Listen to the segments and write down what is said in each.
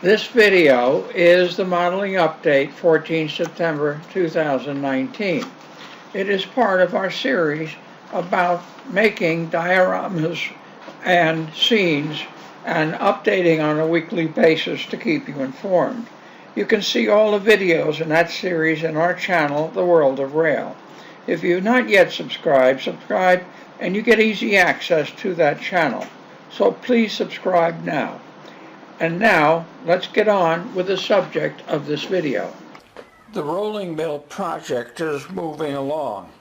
This video is the modeling update 14 September 2019. It is part of our series about making dioramas and scenes and updating on a weekly basis to keep you informed. You can see all the videos in that series in our channel, The World of Rail. If you've not yet subscribed, subscribe and you get easy access to that channel. So please subscribe now. And now, let's get on with the subject of this video. The rolling mill project is moving along.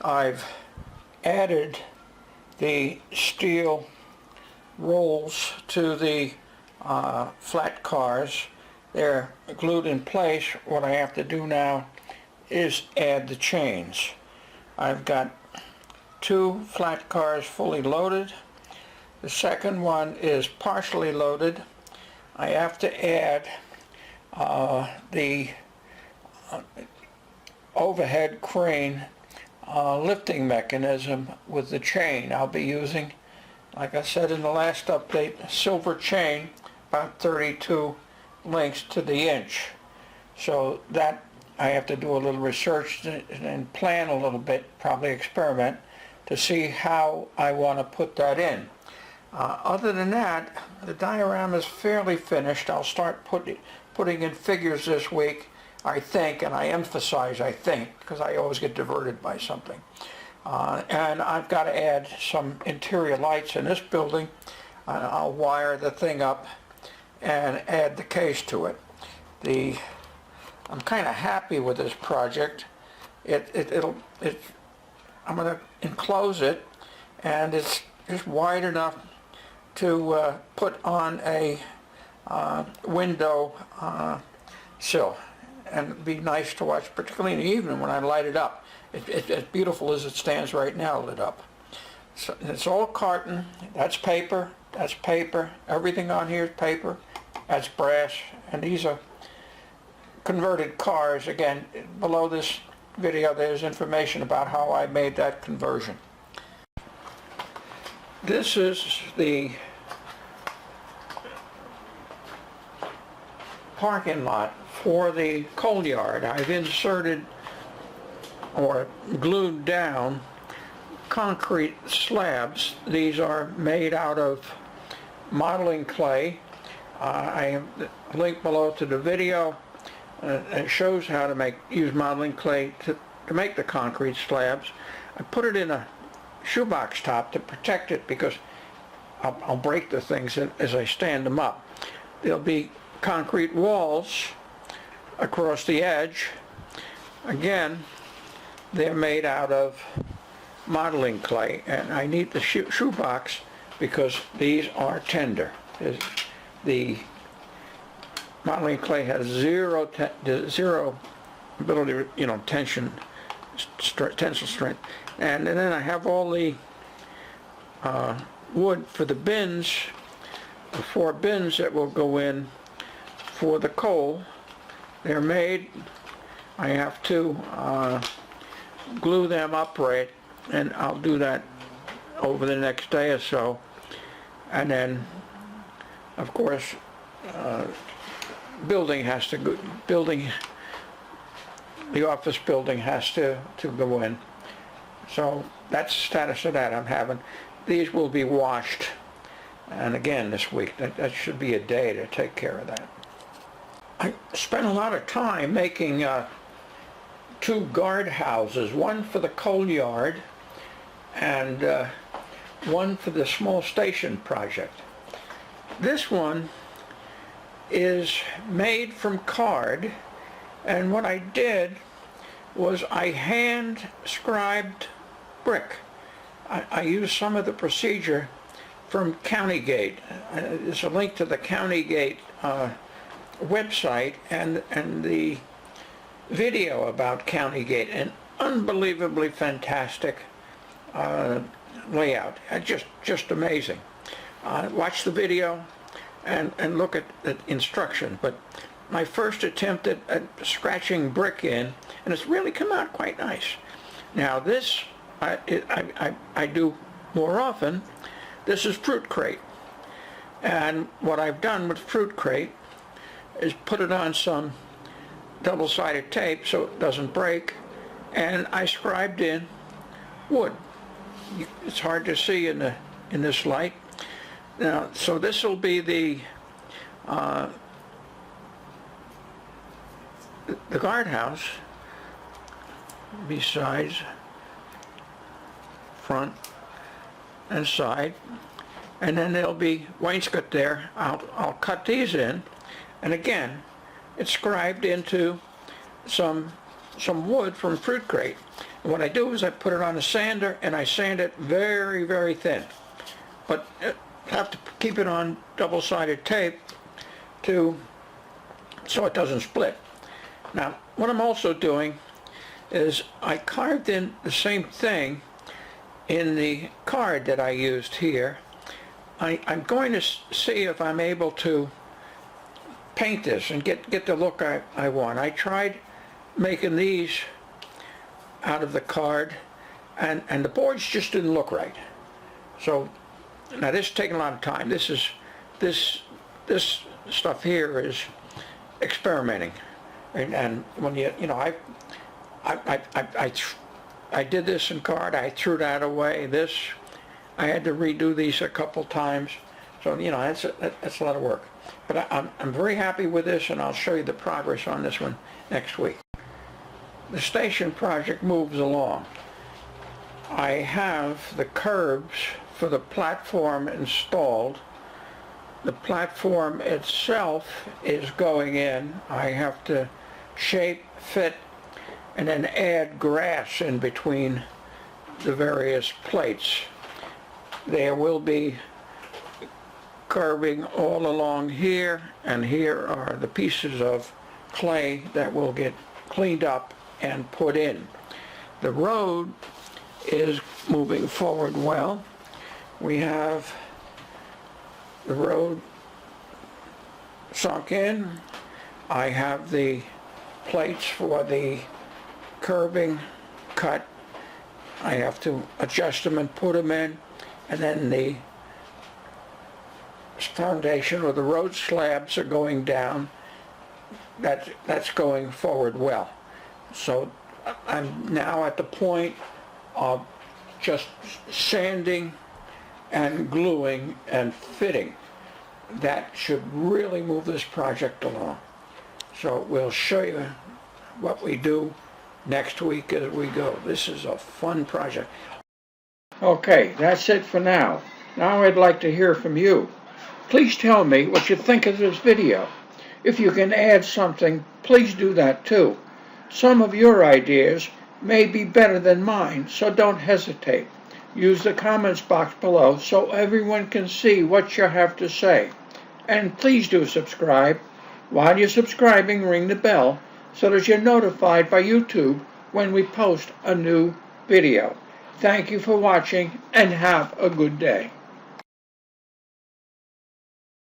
I've added the steel rolls to the flat cars. They're glued in place. What I have to do now is add the chains. I've got 2 flat cars fully loaded. The second one is partially loaded. I have to add the overhead crane lifting mechanism with the chain. I'll be using, like I said in the last update, a silver chain, about 32 links to the inch. So that I have to do a little research and plan a little bit, probably experiment, to see how I want to put that in. Other than that, the diorama is fairly finished. I'll start putting in figures this week, I think, and I emphasize I think, because I always get diverted by something. And I've got to add some interior lights in this building. I'll wire the thing up and add the case to it. I'm kind of happy with this project. I'm going to enclose it, and it's just wide enough to put on a window sill, and it'd be nice to watch, particularly in the evening when I light it up. It's as beautiful as it stands right now lit up. So it's all carton. That's paper. That's paper. Everything on here is paper. That's brass. And these are converted cars. Again, below this video there's information about how I made that conversion. This is the parking lot for the coal yard. I've inserted or glued down concrete slabs. These are made out of modeling clay. I have a link below to the video. It shows how to use modeling clay to make the concrete slabs. I put it in a shoebox top to protect it because I'll break the things as I stand them up. There'll be concrete walls across the edge. Again, they're made out of modeling clay, and I need the shoebox because these are tender. The modeling clay has zero ability, tensile strength. And then I have all the wood for the bins, the 4 bins that will go in for the coal. They're made. I have to glue them upright, and I'll do that over the next day or so. And then, of course, the office building has to go in. So that's the status of that I'm having. These will be washed, and again this week. That should be a day to take care of that. I spent a lot of time making 2 guard houses, one for the coal yard and one for the small station project. This one is made from card, and what I did was I hand scribed brick. I used some of the procedure from County Gate. There's a link to the County Gate website and the video about County Gate. An unbelievably fantastic layout. Just amazing. Watch the video and look at the instruction. But my first attempt at scratching brick in, and it's really come out quite nice. Now this I do more often. This is fruit crate, and what I've done with fruit crate, is put it on some double-sided tape so it doesn't break, and I scribed in wood. It's hard to see in this light. Now, so this will be the guardhouse, besides front and side, and then there'll be wainscot there. I'll cut these in, and again, it's scribed into some wood from Fruit Crate. And what I do is I put it on a sander and I sand it very, very thin, but have to keep it on double-sided tape so it doesn't split. Now, what I'm also doing is I carved in the same thing in the card that I used here. I'm going to see if I'm able to paint this and get the look I want. I tried making these out of the card, and the boards just didn't look right. So now this is taking a lot of time. This stuff here is experimenting, and when you know I did this in card. I threw that away. This I had to redo these a couple times. So you know that's a lot of work. But I'm very happy with this, and I'll show you the progress on this one next week. The station project moves along. I have the curbs for the platform installed. The platform itself is going in. I have to shape, fit, and then add grass in between the various plates. There will be curbing all along here, and here are the pieces of clay that will get cleaned up and put in. The road is moving forward well. We have the road sunk in. I have the plates for the curbing cut. I have to adjust them and put them in, and then the foundation or the road slabs are going down. That's going forward well. So I'm now at the point of just sanding and gluing and fitting. That should really move this project along. So we'll show you what we do next week as we go. This is a fun project. Okay, that's it for now. Now I'd like to hear from you. Please tell me what you think of this video. If you can add something, please do that too. Some of your ideas may be better than mine, so don't hesitate. Use the comments box below so everyone can see what you have to say. And please do subscribe. While you're subscribing, ring the bell so that you're notified by YouTube when we post a new video. Thank you for watching, and have a good day.